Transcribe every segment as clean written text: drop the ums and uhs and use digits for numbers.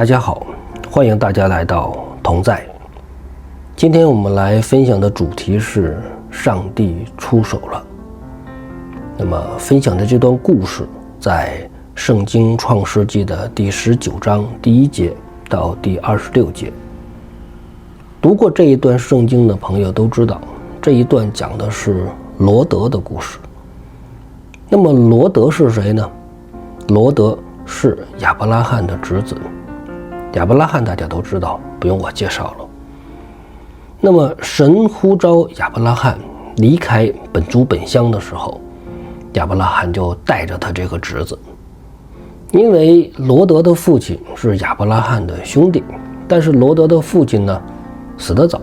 大家好，欢迎大家来到同在。今天我们来分享的主题是上帝出手了。那么分享的这段故事在圣经创世纪的第19章第1节到第26节。读过这一段圣经的朋友都知道，这一段讲的是罗德的故事。那么罗德是谁呢？罗德是亚伯拉罕的侄子。亚伯拉罕大家都知道，不用我介绍了。那么神呼召亚伯拉罕离开本族本乡的时候，亚伯拉罕就带着他这个侄子。因为罗德的父亲是亚伯拉罕的兄弟，但是罗德的父亲呢死得早，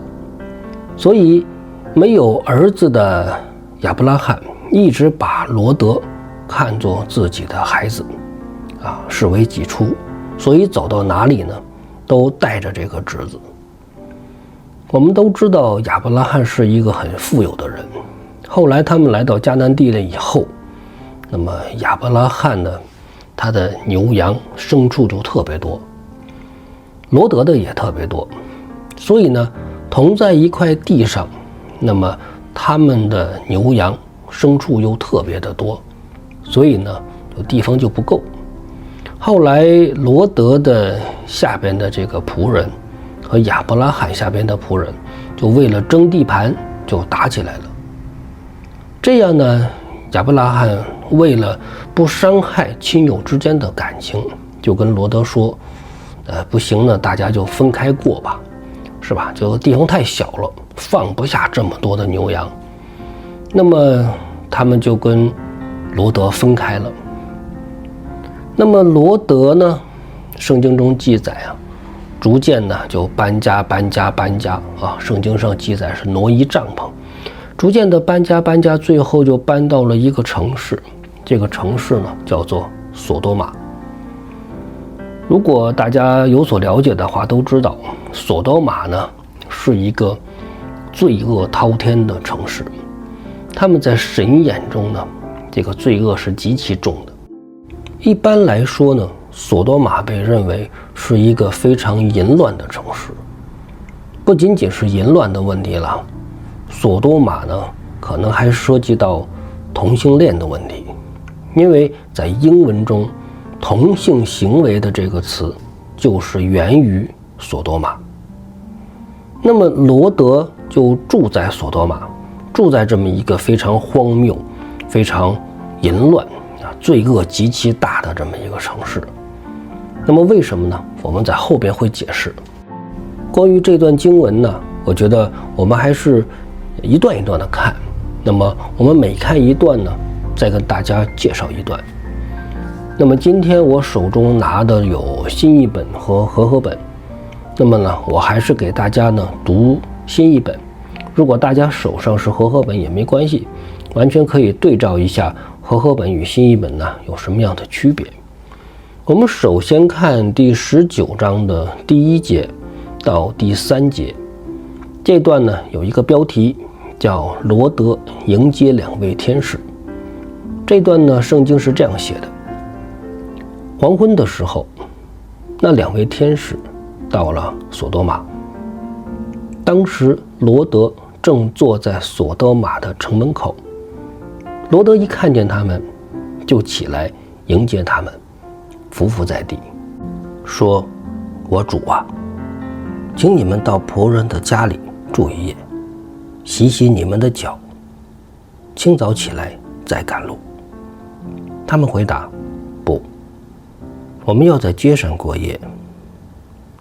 所以没有儿子的亚伯拉罕一直把罗德看作自己的孩子视为己出，所以走到哪里呢都带着这个侄子。我们都知道亚伯拉罕是一个很富有的人，后来他们来到迦南地了以后，那么亚伯拉罕呢他的牛羊牲畜就特别多，罗德的也特别多，所以呢同在一块地上，那么他们的牛羊牲畜又特别的多，所以呢地方就不够。后来罗德的下边的这个仆人和亚伯拉罕下边的仆人就为了争地盘就打起来了。这样呢亚伯拉罕为了不伤害亲友之间的感情，就跟罗德说不行呢，大家就分开过吧，是吧？就地方太小了，放不下这么多的牛羊。那么他们就跟罗德分开了。那么罗德呢，圣经中记载逐渐呢就搬家，圣经上记载是挪移帐篷，逐渐的搬家，最后就搬到了一个城市，这个城市呢叫做索多玛。如果大家有所了解的话，都知道索多玛呢是一个罪恶滔天的城市，他们在神眼中呢这个罪恶是极其重的。一般来说呢，索多玛被认为是一个非常淫乱的城市。不仅仅是淫乱的问题了，索多玛呢可能还涉及到同性恋的问题，因为在英文中同性行为的这个词就是源于索多玛。那么罗德就住在索多玛，住在这么一个非常荒谬、非常淫乱、罪恶极其大的这么一个城市。那么为什么呢？我们在后边会解释。关于这段经文呢，我觉得我们还是一段一段的看。那么我们每看一段呢，再跟大家介绍一段。那么今天我手中拿的有新译本和和合本，那么呢我还是给大家呢读新译本。如果大家手上是和合本也没关系，完全可以对照一下和合本与新译本呢有什么样的区别。我们首先看第19章的第1节到第3节，这段呢有一个标题叫罗德迎接2位天使。这段呢圣经是这样写的：黄昏的时候，那2位天使到了索多玛，当时罗德正坐在索多玛的城门口。罗德一看见他们，就起来迎接他们，伏伏在地，说：我主啊，请你们到仆人的家里住一夜，洗洗你们的脚，清早起来再赶路。他们回答：不，我们要在街上过夜。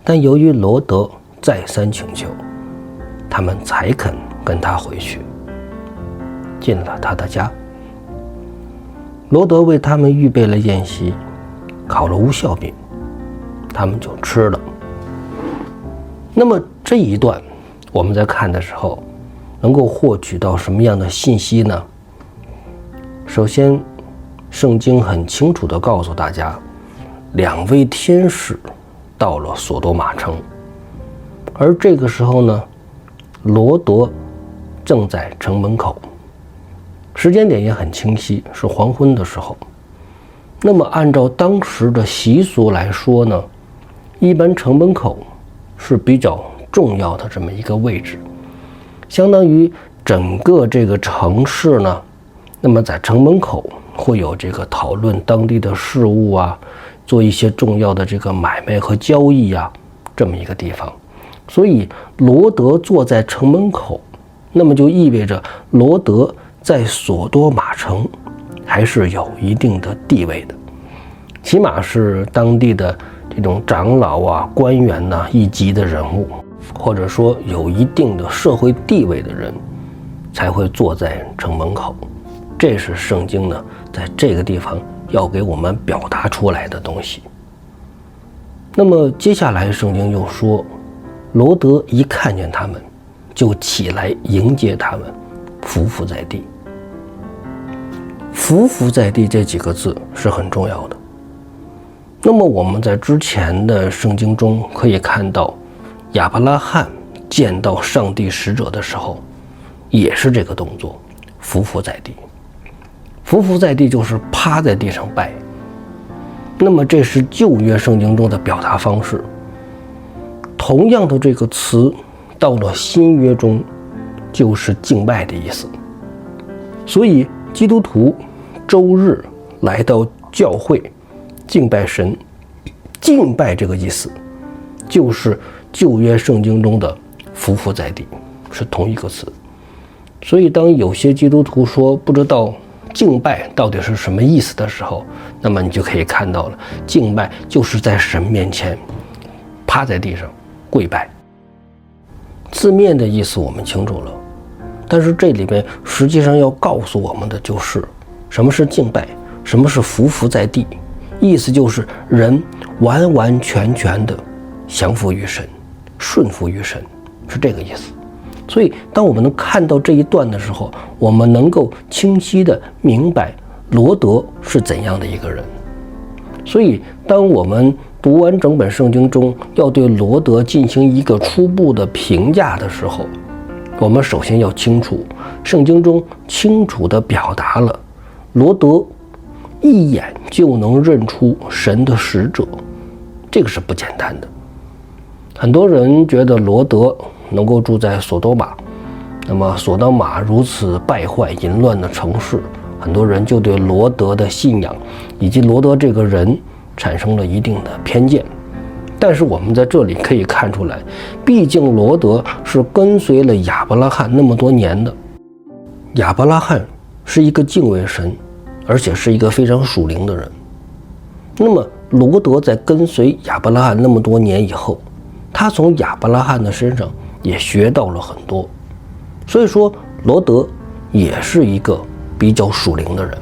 但由于罗德再三请求，他们才肯跟他回去。进了他的家，罗德为他们预备了宴席，烤了无酵饼，他们就吃了。那么这一段我们在看的时候能够获取到什么样的信息呢？首先圣经很清楚地告诉大家，2位天使到了索多玛城，而这个时候呢罗德正在城门口，时间点也很清晰，是黄昏的时候。那么按照当时的习俗来说呢，一般城门口是比较重要的这么一个位置，相当于整个这个城市呢，那么在城门口会有这个讨论当地的事务啊，做一些重要的这个买卖和交易啊，这么一个地方。所以罗德坐在城门口，那么就意味着罗德在索多玛城还是有一定的地位的，起码是当地的这种长老啊、官员呐、一级的人物，或者说有一定的社会地位的人才会坐在城门口。这是圣经呢在这个地方要给我们表达出来的东西。那么接下来圣经又说，罗德一看见他们，就起来迎接他们，匍匐在地。匍匐在地这几个字是很重要的。那么我们在之前的圣经中可以看到，亚伯拉罕见到上帝使者的时候，也是这个动作，匍匐在地。匍匐在地就是趴在地上拜。那么这是旧约圣经中的表达方式。同样的这个词到了新约中就是敬拜的意思。所以基督徒周日来到教会敬拜神，敬拜这个意思就是旧约圣经中的匍匐在地，是同一个词。所以当有些基督徒说不知道敬拜到底是什么意思的时候，那么你就可以看到了，敬拜就是在神面前趴在地上跪拜。字面的意思我们清楚了，但是这里面实际上要告诉我们的就是什么是敬拜，什么是匍匐在地。意思就是人完完全全的降服于神，顺服于神，是这个意思。所以当我们能看到这一段的时候，我们能够清晰的明白罗德是怎样的一个人。所以当我们读完整本圣经中要对罗德进行一个初步的评价的时候，我们首先要清楚，圣经中清楚地表达了罗德一眼就能认出神的使者，这个是不简单的。很多人觉得罗德能够住在索多玛，那么索多玛如此败坏淫乱的城市，很多人就对罗德的信仰以及罗德这个人产生了一定的偏见。但是我们在这里可以看出来，毕竟罗德是跟随了亚伯拉罕那么多年的，亚伯拉罕是一个敬畏神而且是一个非常属灵的人。那么罗德在跟随亚伯拉罕那么多年以后，他从亚伯拉罕的身上也学到了很多，所以说罗德也是一个比较属灵的人。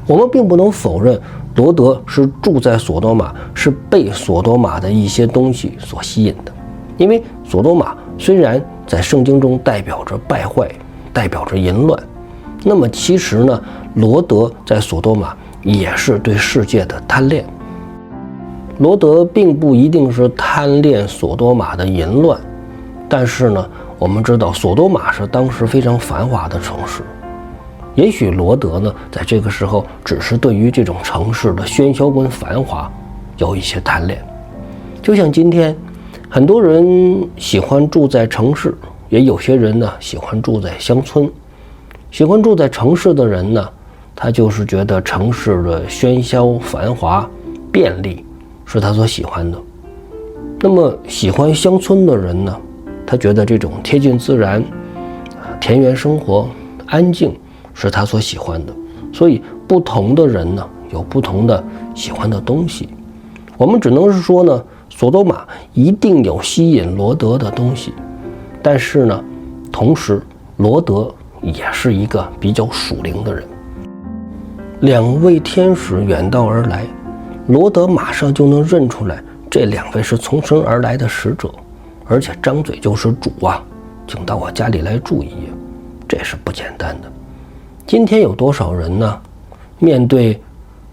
我们并不能否认罗德是住在索多玛，是被索多玛的一些东西所吸引的。因为索多玛虽然在圣经中代表着败坏，代表着淫乱，那么其实呢，罗德在索多玛也是对世界的贪恋。罗德并不一定是贪恋索多玛的淫乱，但是呢，我们知道索多玛是当时非常繁华的城市，也许罗德呢，在这个时候只是对于这种城市的喧嚣跟繁华有一些贪恋。就像今天很多人喜欢住在城市，也有些人呢喜欢住在乡村。喜欢住在城市的人呢，他就是觉得城市的喧嚣繁华便利是他所喜欢的。那么喜欢乡村的人呢，他觉得这种贴近自然、田园生活、安静是他所喜欢的。所以不同的人呢，有不同的喜欢的东西。我们只能是说呢，索多玛一定有吸引罗德的东西，但是呢，同时罗德也是一个比较属灵的人。两位天使远道而来，罗德马上就能认出来这两位是从神而来的使者，而且张嘴就是主啊，请到我家里来住一夜，这是不简单的。今天有多少人呢，面对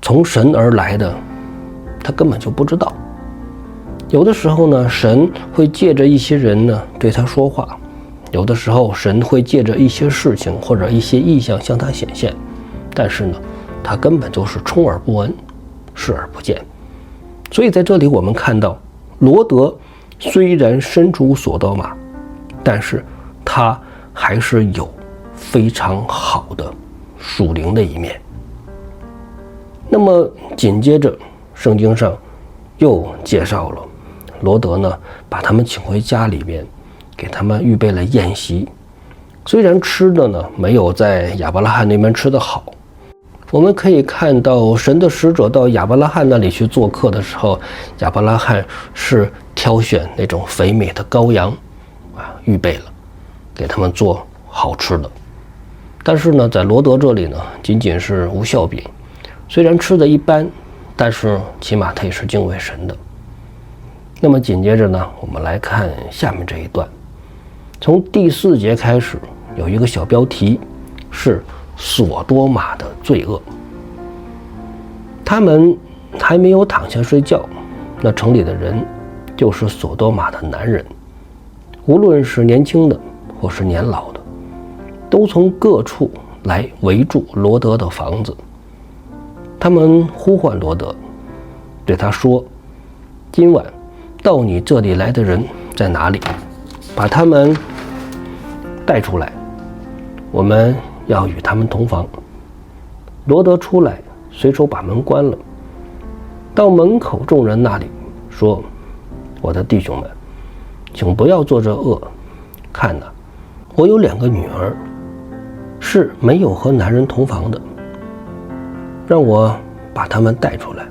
从神而来的，他根本就不知道。有的时候呢，神会借着一些人呢对他说话，有的时候神会借着一些事情或者一些意象向他显现，但是呢，他根本就是充耳不闻，视而不见。所以在这里我们看到罗德虽然身处索多玛，但是他还是有非常好的属灵的一面。那么紧接着圣经上又介绍了罗德呢，把他们请回家里边，给他们预备了宴席。虽然吃的呢没有在亚伯拉罕那边吃的好，我们可以看到神的使者到亚伯拉罕那里去做客的时候，亚伯拉罕是挑选那种肥美的羔羊预备了给他们做好吃的。但是呢，在罗德这里呢，仅仅是无酵饼，虽然吃的一般，但是起码他也是敬畏神的。那么紧接着呢，我们来看下面这一段，从第4节开始有一个小标题是索多玛的罪恶。他们还没有躺下睡觉，那城里的人就是索多玛的男人，无论是年轻的或是年老的，都从各处来围住罗德的房子。他们呼唤罗德，对他说：今晚到你这里来的人在哪里？把他们带出来，我们要与他们同房。罗德出来，随手把门关了，到门口众人那里说：我的弟兄们，请不要做这恶。看哪，我有2个女儿，是没有和男人同房的，让我把他们带出来。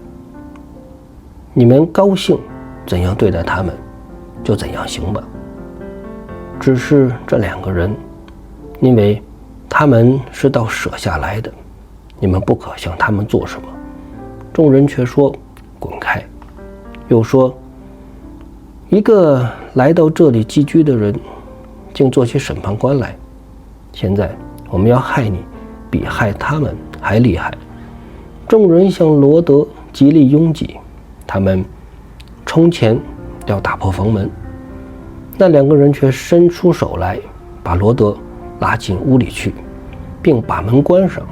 你们高兴怎样对待他们，就怎样行吧。只是这2个人，因为他们是到舍下来的，你们不可向他们做什么。众人却说：滚开。又说：一个来到这里寄居的人，竟做起审判官来。现在我们要害你，比害他们还厉害。众人向罗德极力拥挤，他们冲前要打破房门，那2个人却伸出手来，把罗德拉进屋里去，并把门关上，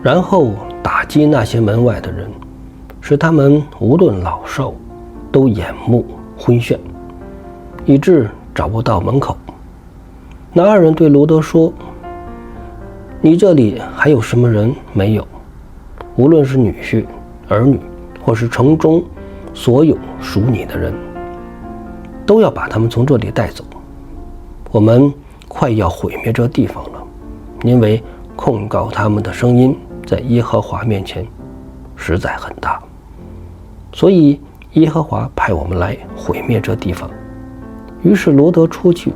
然后打击那些门外的人，使他们无论老少都眼目昏眩，以致找不到门口。那2人对罗德说：你这里还有什么人没有？无论是女婿、儿女，或是城中所有属你的人，都要把他们从这里带走。我们快要毁灭这地方了，因为控告他们的声音在耶和华面前实在很大，所以耶和华派我们来毁灭这地方。于是罗德出去，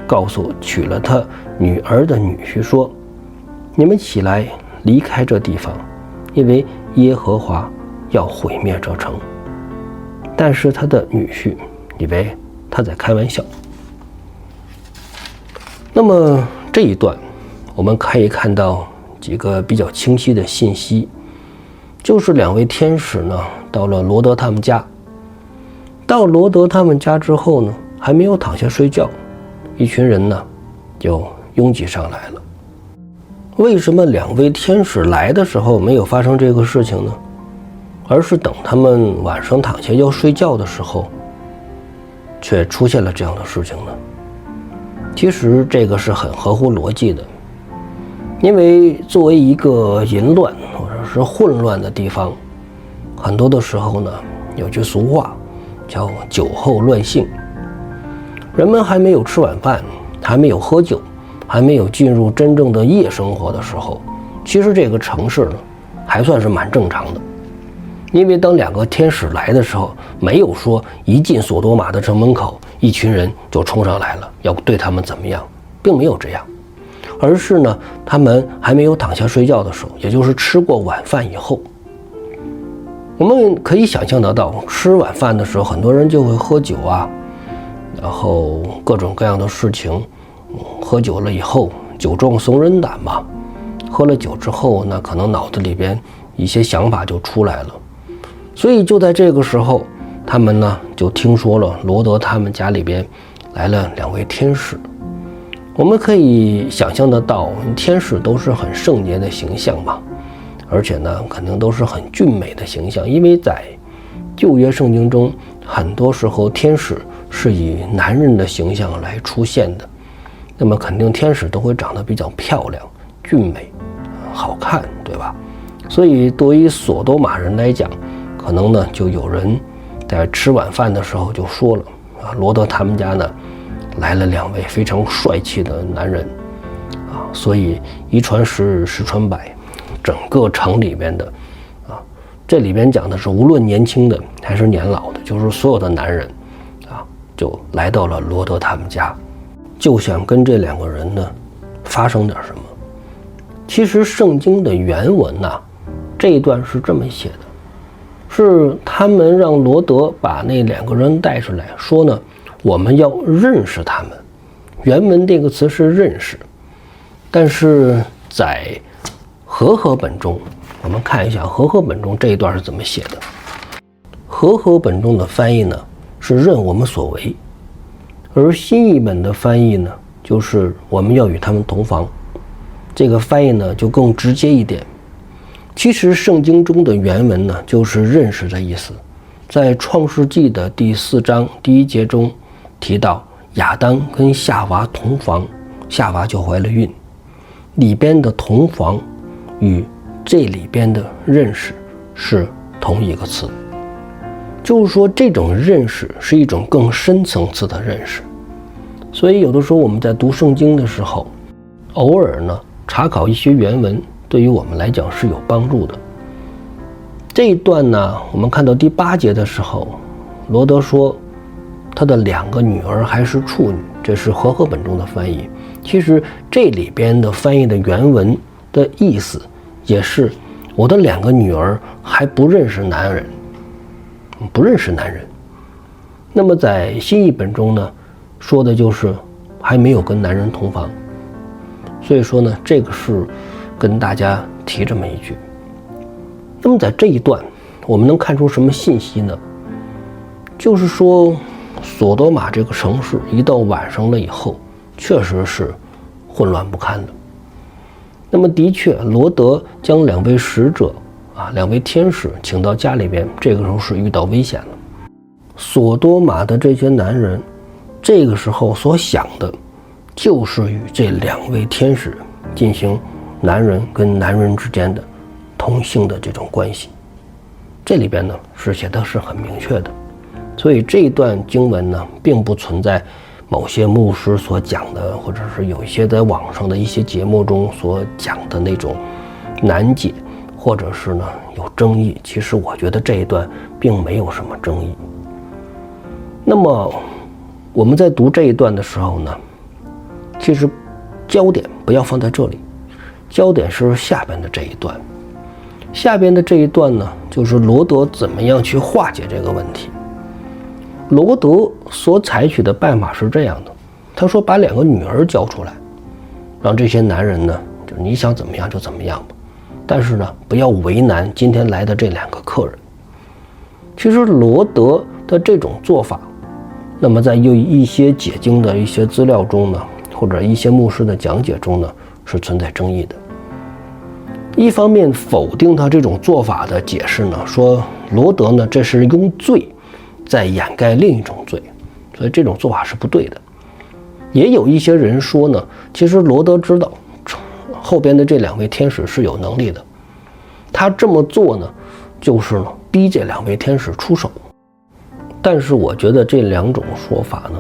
告诉娶了他女儿的女婿说：你们起来离开这地方，因为耶和华要毁灭这城。但是他的女婿以为他在开玩笑。那么这一段我们可以看到几个比较清晰的信息，就是2位天使呢到了罗德他们家。到罗德他们家之后呢，还没有躺下睡觉，一群人呢就拥挤上来了。为什么2位天使来的时候没有发生这个事情呢？而是等他们晚上躺下要睡觉的时候，却出现了这样的事情呢？其实这个是很合乎逻辑的，因为作为一个淫乱或者是混乱的地方，很多的时候呢，有句俗话叫酒后乱性。人们还没有吃晚饭，还没有喝酒，还没有进入真正的夜生活的时候，其实这个城市呢还算是蛮正常的。因为当2个天使来的时候，没有说一进索多玛的城门口，一群人就冲上来了，要对他们怎么样，并没有这样。而是呢，他们还没有躺下睡觉的时候，也就是吃过晚饭以后。我们可以想象得到，吃晚饭的时候，很多人就会喝酒啊，然后各种各样的事情。喝酒了以后，酒壮怂人胆嘛，喝了酒之后呢，可能脑子里边一些想法就出来了。所以就在这个时候，他们呢就听说了罗德他们家里边来了2位天使。我们可以想象得到，天使都是很圣洁的形象嘛，而且呢肯定都是很俊美的形象，因为在旧约圣经中，很多时候天使是以男人的形象来出现的，那么肯定天使都会长得比较漂亮、俊美、好看，对吧？所以对于索多玛人来讲，可能呢就有人在吃晚饭的时候就说了啊，罗德他们家呢来了2位非常帅气的男人啊，所以一传十，十传百，整个城里边的啊，这里边讲的是无论年轻的还是年老的，就是所有的男人啊，就来到了罗德他们家，就想跟这2个人呢发生点什么。其实圣经的原文呢，这一段是这么写的，是他们让罗德把那2个人带出来，说呢我们要认识他们。原文这个词是认识，但是在和合本中，我们看一下和合本中这一段是怎么写的。和合本中的翻译呢是任我们所为，而新译本的翻译呢就是我们要与他们同房。这个翻译呢就更直接一点。其实圣经中的原文呢就是认识的意思。在创世纪的第4章第1节中提到亚当跟夏娃同房，夏娃就怀了孕，里边的同房与这里边的认识是同一个词，就是说这种认识是一种更深层次的认识。所以有的时候我们在读圣经的时候，偶尔呢查考一些原文，对于我们来讲是有帮助的。这一段呢，我们看到第8节的时候，罗德说他的2个女儿还是处女，这是和合本中的翻译。其实这里边的翻译的原文的意思也是我的2个女儿还不认识男人，不认识男人。那么在新译本中呢，说的就是还没有跟男人同房。所以说呢，这个是跟大家提这么一句。那么在这一段我们能看出什么信息呢？就是说索多玛这个城市一到晚上了以后确实是混乱不堪的。那么的确罗德将2位使者啊，2位天使请到家里边，这个时候是遇到危险了。索多玛的这些男人这个时候所想的就是与这2位天使进行男人跟男人之间的同性的这种关系。这里边呢是写的是很明确的。所以这一段经文呢并不存在某些牧师所讲的，或者是有一些在网上的一些节目中所讲的那种难解，或者是呢有争议。其实我觉得这一段并没有什么争议。那么我们在读这一段的时候呢，其实焦点不要放在这里，焦点是下边的这一段。下边的这一段呢，就是罗德怎么样去化解这个问题。罗德所采取的办法是这样的，他说把2个女儿交出来，让这些男人呢，就你想怎么样就怎么样吧，但是呢不要为难今天来的这2个客人。其实罗德的这种做法，那么在一些解经的一些资料中呢，或者一些牧师的讲解中呢，是存在争议的。一方面否定他这种做法的解释呢，说罗德呢这是用罪在掩盖另一种罪，所以这种做法是不对的。也有一些人说呢，其实罗德知道后边的这2位天使是有能力的，他这么做呢，就是呢逼这2位天使出手。但是我觉得这2种说法呢，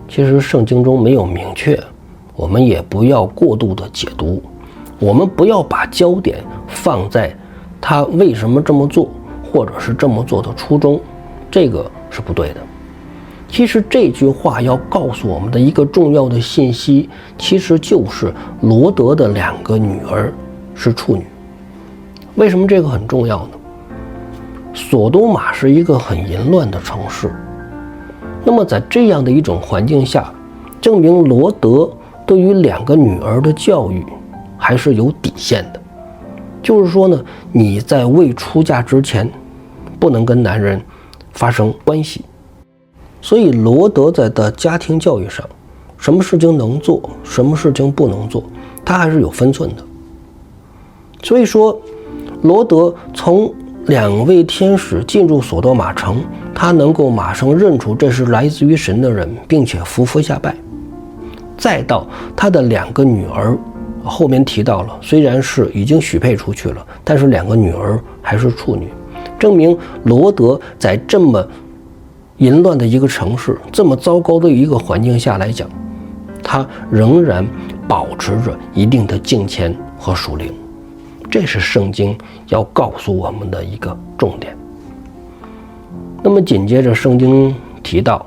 其实圣经中没有明确，我们也不要过度的解读，我们不要把焦点放在他为什么这么做，或者是这么做的初衷，这个是不对的。其实这句话要告诉我们的一个重要的信息，其实就是罗德的2个女儿是处女。为什么这个很重要呢？索多玛是一个很淫乱的城市，那么在这样的一种环境下，证明罗德对于2个女儿的教育还是有底线的。就是说呢，你在未出嫁之前不能跟男人发生关系。所以罗德在的家庭教育上，什么事情能做，什么事情不能做，他还是有分寸的。所以说罗德从2位天使进入索多玛城，他能够马上认出这是来自于神的人，并且伏伏下拜。再到他的2个女儿，后面提到了，虽然是已经许配出去了，但是2个女儿还是处女，证明罗德在这么淫乱的一个城市，这么糟糕的一个环境下来讲，他仍然保持着一定的敬虔和属灵。这是圣经要告诉我们的一个重点。那么紧接着圣经提到，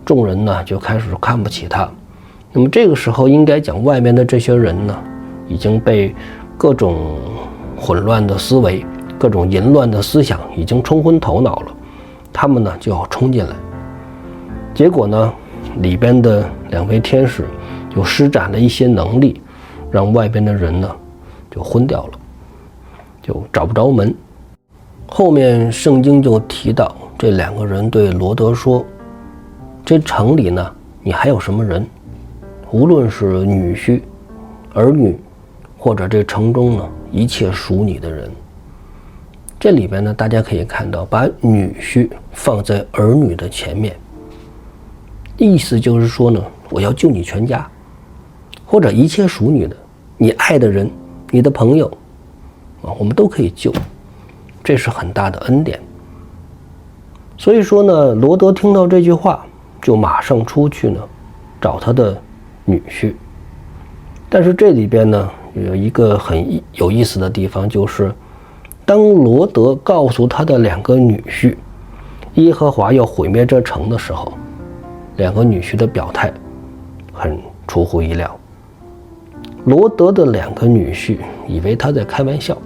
众人呢就开始看不起他。那么这个时候应该讲，外面的这些人呢，已经被各种混乱的思维、各种淫乱的思想已经冲昏头脑了，他们呢就要冲进来。结果呢，里边的2位天使就施展了一些能力，让外边的人呢就昏掉了，就找不着门。后面圣经就提到，这2个人对罗德说，这城里呢，你还有什么人？无论是女婿、儿女，或者这城中呢一切属你的人。这里边呢，大家可以看到，把女婿放在儿女的前面，意思就是说呢，我要救你全家，或者一切属你的，你爱的人、你的朋友我们都可以救，这是很大的恩典。所以说呢，罗德听到这句话，就马上出去呢找他的女婿。但是这里边呢有一个很有意思的地方，就是当罗德告诉他的2个女婿耶和华要毁灭这城的时候，2个女婿的表态很出乎意料。罗德的2个女婿以为他在开玩笑。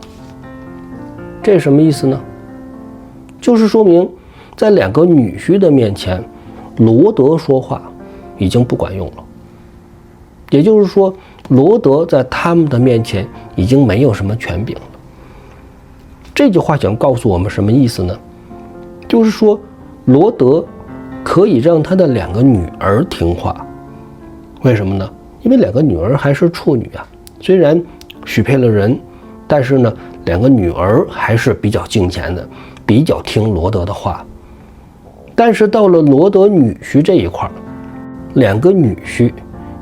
这什么意思呢？就是说明在2个女婿的面前，罗德说话已经不管用了。也就是说，罗德在他们的面前已经没有什么权柄了。这句话想告诉我们什么意思呢？就是说，罗德可以让他的2个女儿听话。为什么呢？因为2个女儿还是处女啊，虽然许配了人，但是呢2个女儿还是比较敬虔的，比较听罗德的话。但是到了罗德女婿这一块，2个女婿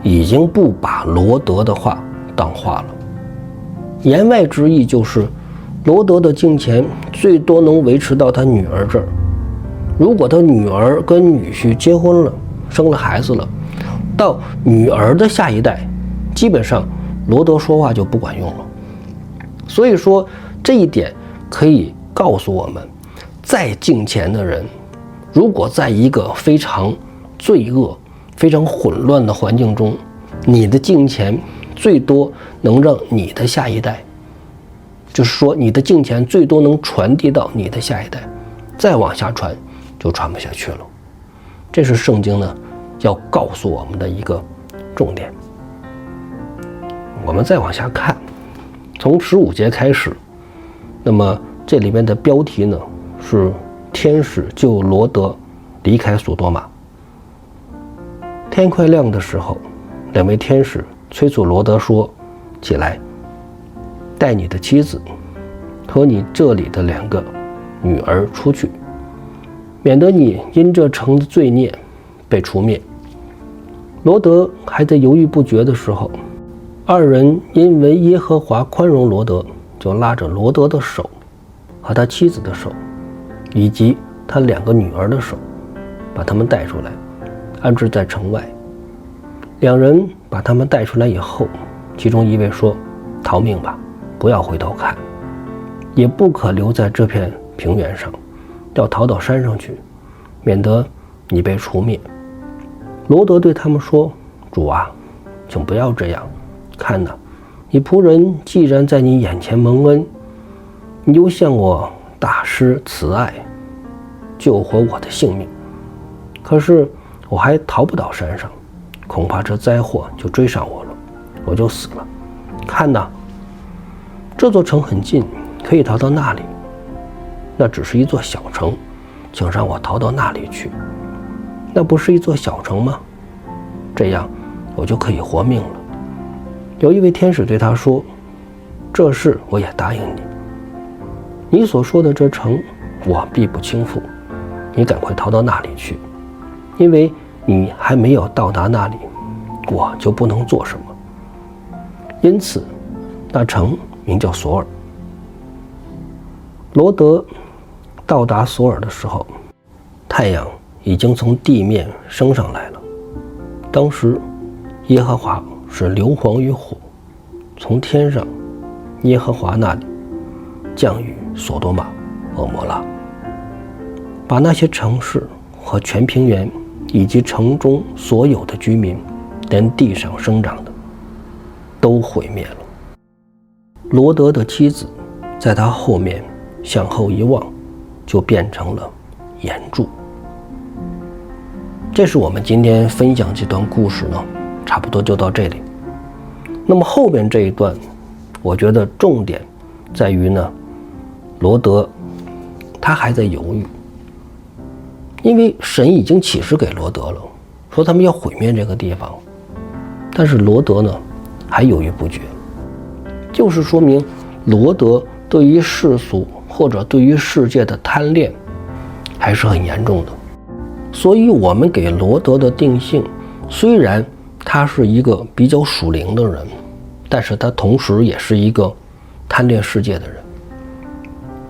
已经不把罗德的话当话了。言外之意就是，罗德的敬虔最多能维持到他女儿这儿。如果他女儿跟女婿结婚了，生了孩子了，到女儿的下一代，基本上罗德说话就不管用了。所以说这一点可以告诉我们，再敬虔的人，如果在一个非常罪恶、非常混乱的环境中，你的敬虔最多能让你的下一代，就是说你的敬虔最多能传递到你的下一代，再往下传就传不下去了。这是圣经呢要告诉我们的一个重点。我们再往下看，从15节开始，那么这里面的标题呢是天使救罗德离开索多玛。天快亮的时候，2位天使催促罗德说，起来，带你的妻子和你这里的2个女儿出去，免得你因这城的罪孽被除灭。罗德还在犹豫不决的时候，2人因为耶和华宽容罗德，就拉着罗德的手和他妻子的手以及他2个女儿的手，把他们带出来，安置在城外。2人把他们带出来以后，其中一位说，逃命吧，不要回头看，也不可留在这片平原上，要逃到山上去，免得你被除灭。罗德对他们说，主啊，请不要这样，看哪，你仆人既然在你眼前蒙恩，你就向我大施慈爱，救活我的性命。可是我还逃不到山上，恐怕这灾祸就追上我了，我就死了。看哪，这座城很近，可以逃到那里，那只是一座小城，请让我逃到那里去。那不是一座小城吗？这样我就可以活命了。有一位天使对他说，这事我也答应你，你所说的这城我必不轻负，你赶快逃到那里去，因为你还没有到达那里，我就不能做什么。因此那城名叫索尔。罗德到达索尔的时候，太阳已经从地面升上来了。当时耶和华是硫磺与火从天上耶和华那里降于索多玛、蛾摩拉，把那些城市和全平原以及城中所有的居民，连地上生长的都毁灭了。罗德的妻子在他后面向后一望，就变成了岩柱。这是我们今天分享这段故事呢，差不多就到这里。那么后边这一段，我觉得重点在于呢，罗德他还在犹豫，因为神已经启示给罗德了，说他们要毁灭这个地方，但是罗德呢还犹豫不决，就是说明罗德对于世俗或者对于世界的贪恋还是很严重的。所以我们给罗德的定性，虽然他是一个比较属灵的人，但是他同时也是一个贪恋世界的人。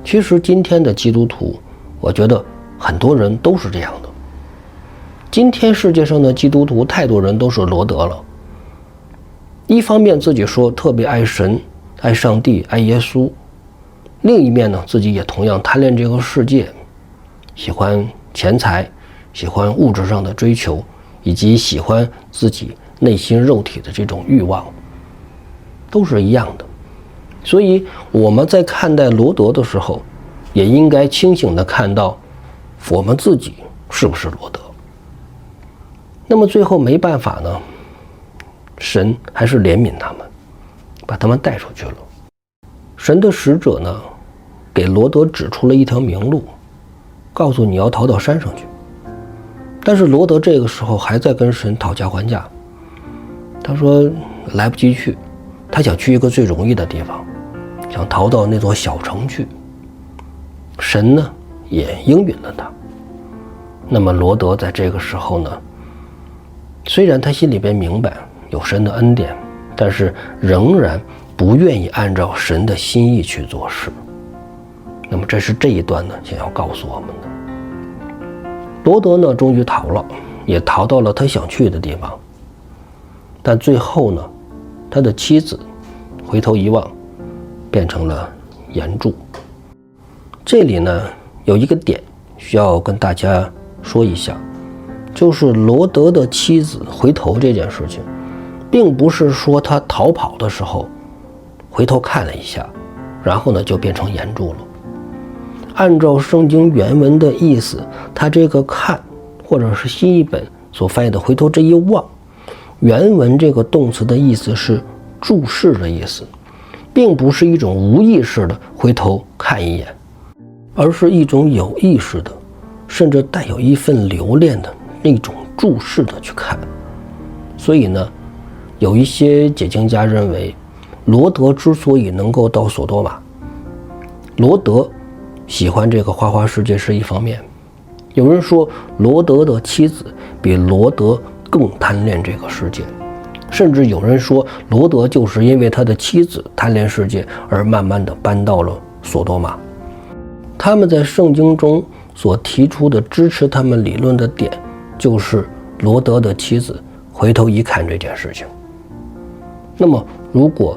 其实今天的基督徒，我觉得很多人都是这样的。今天世界上的基督徒太多人都是罗德了，一方面自己说特别爱神、爱上帝、爱耶稣，另一面呢，自己也同样贪恋这个世界，喜欢钱财，喜欢物质上的追求，以及喜欢自己内心肉体的这种欲望，都是一样的。所以我们在看待罗德的时候，也应该清醒地看到我们自己是不是罗德。那么最后没办法呢，神还是怜悯他们，把他们带出去了。神的使者呢，给罗德指出了一条明路，告诉你要逃到山上去。但是罗德这个时候还在跟神讨价还价，他说来不及去，他想去一个最容易的地方，想逃到那座小城去。神呢也应允了他。那么罗德在这个时候呢，虽然他心里边明白有神的恩典，但是仍然不愿意按照神的心意去做事。那么这是这一段呢想要告诉我们的。罗德呢终于逃了，也逃到了他想去的地方，但最后呢，他的妻子回头一望，变成了岩柱。这里呢有一个点需要跟大家说一下，就是罗德的妻子回头这件事情，并不是说他逃跑的时候回头看了一下，然后呢就变成岩柱了。按照圣经原文的意思，他这个看，或者是新译本所翻译的回头这一望，原文这个动词的意思是注视的意思，并不是一种无意识的回头看一眼，而是一种有意识的，甚至带有一份留恋的那种注视的去看。所以呢，有一些解经家认为，罗德之所以能够到索多玛，罗德喜欢这个花花世界是一方面，有人说罗德的妻子比罗德更贪恋这个世界，甚至有人说罗德就是因为他的妻子贪恋世界而慢慢的搬到了索多玛。他们在圣经中所提出的支持他们理论的点，就是罗德的妻子回头一看这件事情。那么如果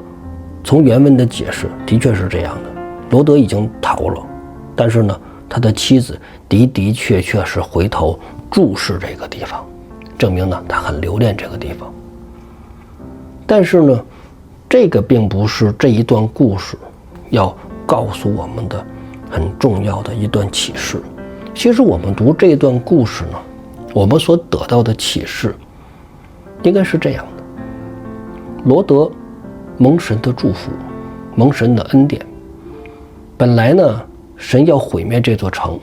从原文的解释，的确是这样的，罗德已经逃了，但是呢，他的妻子的确是回头注视这个地方，证明呢他很留恋这个地方。但是呢，这个并不是这一段故事要告诉我们的很重要的一段启示。其实我们读这段故事呢，我们所得到的启示应该是这样的：罗德蒙神的祝福，蒙神的恩典。本来呢，神要毁灭这座城，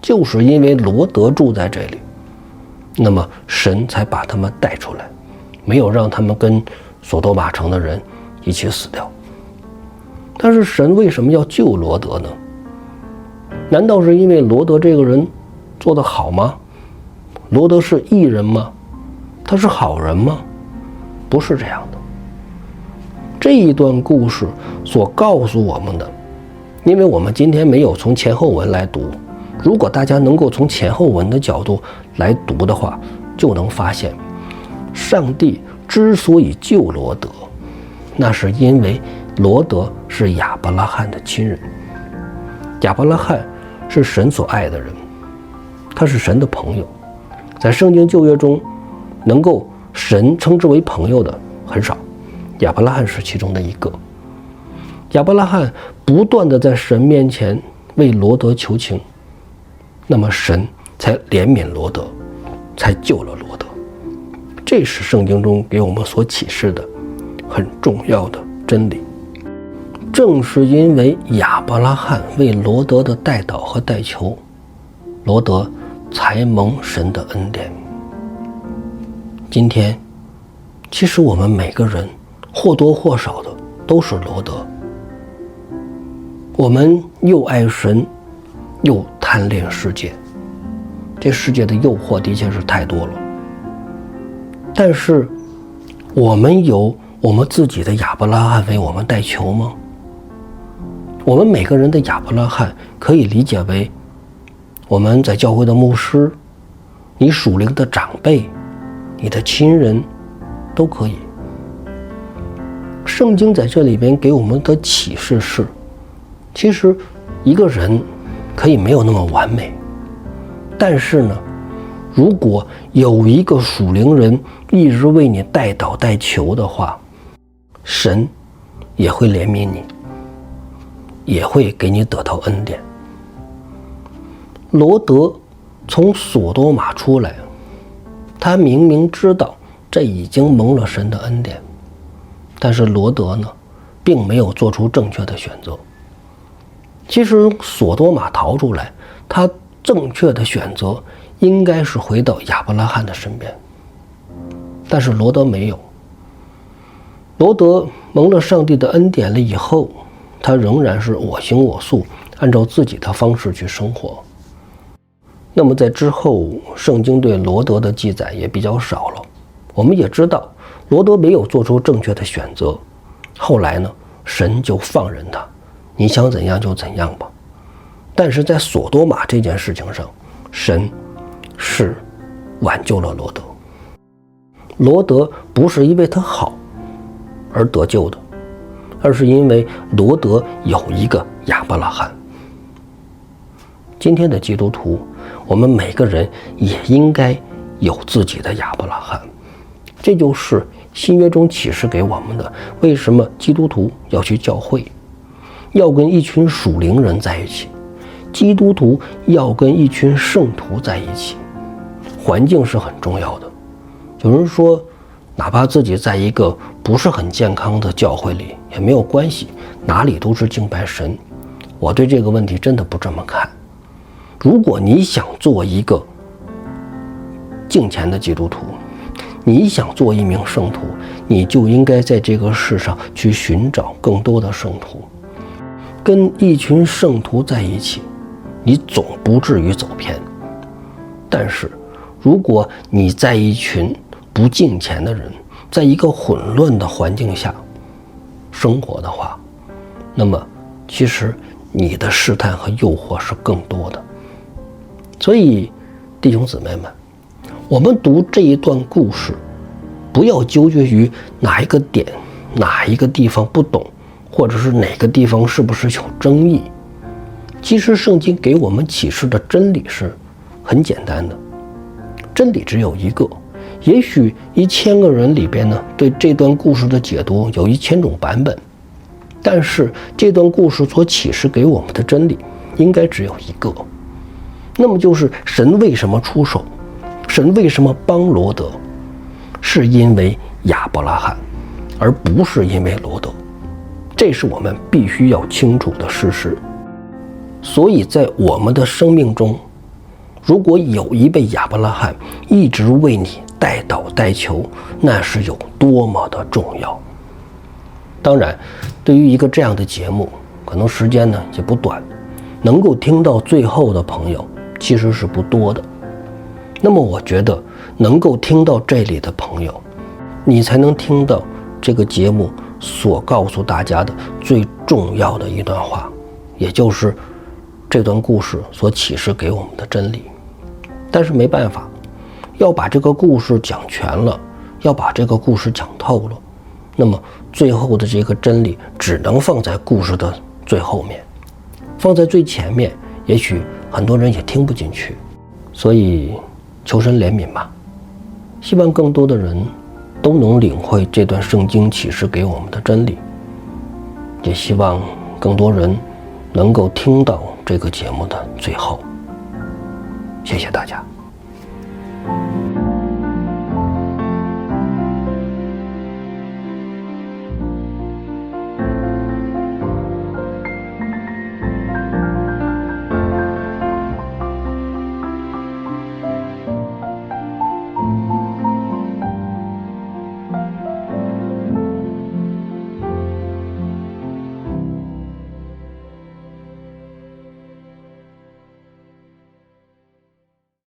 就是因为罗德住在这里，那么神才把他们带出来，没有让他们跟索多玛城的人一起死掉。但是神为什么要救罗德呢？难道是因为罗德这个人做得好吗？罗德是义人吗？他是好人吗？不是这样的。这一段故事所告诉我们的，因为我们今天没有从前后文来读，如果大家能够从前后文的角度来读的话，就能发现上帝之所以救罗德，那是因为罗德是亚伯拉罕的亲人。亚伯拉罕是神所爱的人，他是神的朋友。在圣经旧约中，能够神称之为朋友的很少，亚伯拉罕是其中的一个。亚伯拉罕不断地在神面前为罗德求情，那么神才怜悯罗德，才救了罗德。这是圣经中给我们所启示的很重要的真理。正是因为亚伯拉罕为罗德的代祷和代求，罗德才蒙神的恩典。今天其实我们每个人或多或少的都是罗德，我们又爱神又贪恋世界，这世界的诱惑的确是太多了。但是我们有我们自己的亚伯拉罕为我们代求吗？我们每个人的亚伯拉罕可以理解为我们在教会的牧师，你属灵的长辈，你的亲人都可以。圣经在这里边给我们的启示是，其实一个人可以没有那么完美，但是呢，如果有一个属灵人一直为你代祷代求的话，神也会怜悯你，也会给你得到恩典。罗德从索多玛出来，他明明知道这已经蒙了神的恩典，但是罗德呢，并没有做出正确的选择。其实索多玛逃出来，他正确的选择应该是回到亚伯拉罕的身边，但是罗德没有。罗德蒙了上帝的恩典了以后，他仍然是我行我素，按照自己的方式去生活。那么在之后，圣经对罗德的记载也比较少了。我们也知道罗德没有做出正确的选择，后来呢，神就放任他，你想怎样就怎样吧。但是在索多玛这件事情上，神是挽救了罗德。罗德不是因为他好而得救的，而是因为罗德有一个亚伯拉罕。今天的基督徒，我们每个人也应该有自己的亚伯拉罕。这就是新约中启示给我们的，为什么基督徒要去教会，要跟一群属灵人在一起，基督徒要跟一群圣徒在一起。环境是很重要的。有人说，哪怕自己在一个不是很健康的教会里也没有关系，哪里都是敬拜神。我对这个问题真的不这么看。如果你想做一个敬虔的基督徒，你想做一名圣徒，你就应该在这个世上去寻找更多的圣徒，跟一群圣徒在一起，你总不至于走偏。但是如果你在一群不敬虔的人，在一个混乱的环境下生活的话，那么其实你的试探和诱惑是更多的。所以弟兄姊妹们，我们读这一段故事，不要纠结于哪一个点，哪一个地方不懂，或者是哪个地方是不是有争议。其实圣经给我们启示的真理是很简单的，真理只有一个。也许1000个人里边呢，对这段故事的解读有1000种版本，但是这段故事所启示给我们的真理应该只有一个，那么就是神为什么出手，神为什么帮罗德，是因为亚伯拉罕，而不是因为罗德。这是我们必须要清楚的事实。所以在我们的生命中，如果有一位亚伯拉罕一直为你代祷代求，那是有多么的重要。当然，对于一个这样的节目，可能时间呢也不短，能够听到最后的朋友，其实是不多的。那么我觉得能够听到这里的朋友，你才能听到这个节目所告诉大家的最重要的一段话，也就是这段故事所启示给我们的真理。但是没办法，要把这个故事讲全了，要把这个故事讲透了，那么最后的这个真理只能放在故事的最后面，放在最前面，也许很多人也听不进去。所以求神怜悯吧，希望更多的人都能领会这段圣经启示给我们的真理，也希望更多人能够听到这个节目的最后。谢谢大家。